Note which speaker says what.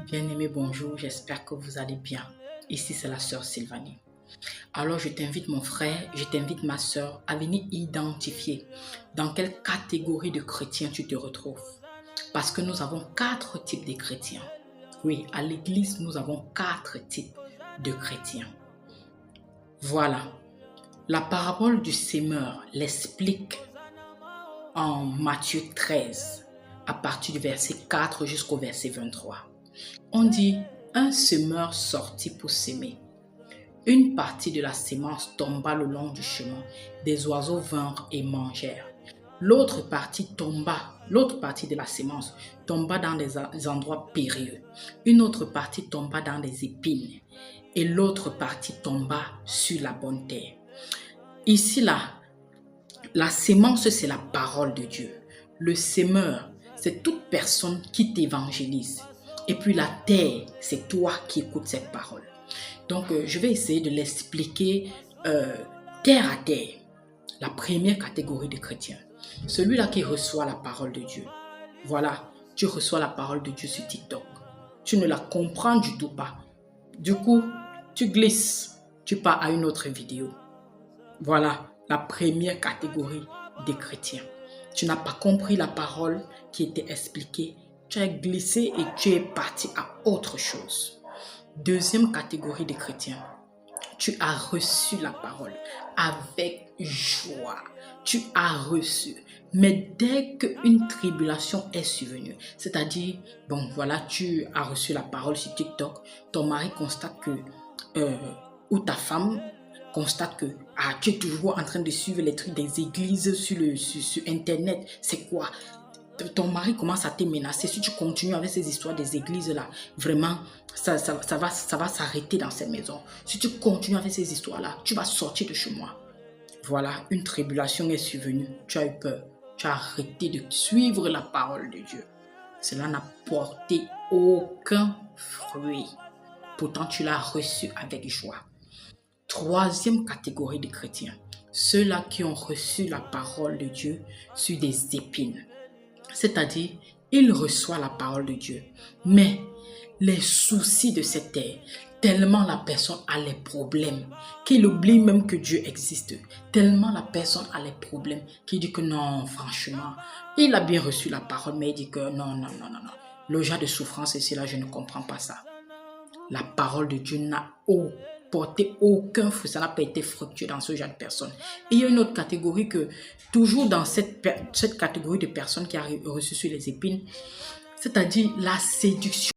Speaker 1: Bien-aimé, bonjour, j'espère que vous allez bien. Ici, c'est la sœur Sylvanie. Alors, je t'invite mon frère, je t'invite ma sœur à venir identifier dans quelle catégorie de chrétiens tu te retrouves. Parce que nous avons 4 types de chrétiens. Oui, à l'église, nous avons 4 types de chrétiens. Voilà, la parabole du semeur l'explique en Matthieu 13, à partir du verset 4 jusqu'au verset 23. On dit, un semeur sortit pour s'aimer. Une partie de la semence tomba le long du chemin. Des oiseaux vinrent et mangèrent. L'autre partie de la semence tomba dans des endroits périlleux. Une autre partie tomba dans des épines. Et l'autre partie tomba sur la bonne terre. Ici, là, la semence, c'est la parole de Dieu. Le semeur, c'est toute personne qui t'évangélise. Et puis la terre, c'est toi qui écoutes cette parole. Donc, je vais essayer de l'expliquer terre à terre. La première catégorie de chrétiens. Celui-là qui reçoit la parole de Dieu. Voilà, tu reçois la parole de Dieu sur TikTok. Tu ne la comprends du tout pas. Du coup, tu glisses. Tu pars à une autre vidéo. Voilà la première catégorie des chrétiens. Tu n'as pas compris la parole qui était expliquée. Tu as glissé et tu es parti à autre chose. Deuxième catégorie de chrétiens. Tu as reçu la parole avec joie. Tu as reçu. Mais dès qu'une tribulation est survenue, c'est-à-dire, bon voilà, tu as reçu la parole sur TikTok, ton mari constate que, ou ta femme constate que tu es toujours en train de suivre les trucs des églises sur Internet. C'est quoi? Ton mari commence à te menacer. Si tu continues avec ces histoires des églises là, vraiment, ça va s'arrêter dans cette maison. Si tu continues avec ces histoires là, tu vas sortir de chez moi. Voilà, une tribulation est survenue. Tu as eu peur. Tu as arrêté de suivre la parole de Dieu. Cela n'a porté aucun fruit. Pourtant, tu l'as reçu avec joie. Troisième catégorie de chrétiens. Ceux-là qui ont reçu la parole de Dieu sur des épines. C'est-à-dire, il reçoit la parole de Dieu. Mais les soucis de cette terre, tellement la personne a les problèmes, qu'il oublie même que Dieu existe. Tellement la personne a les problèmes, qu'il dit que non, franchement, il a bien reçu la parole, mais il dit que non. Le genre de souffrance ici, là, je ne comprends pas ça. La parole de Dieu n'a porté aucun fruit, ça n'a pas été fructueux dans ce genre de personnes. Et il y a une autre catégorie que, toujours dans cette catégorie de personnes qui a reçu sur les épines, c'est-à-dire la séduction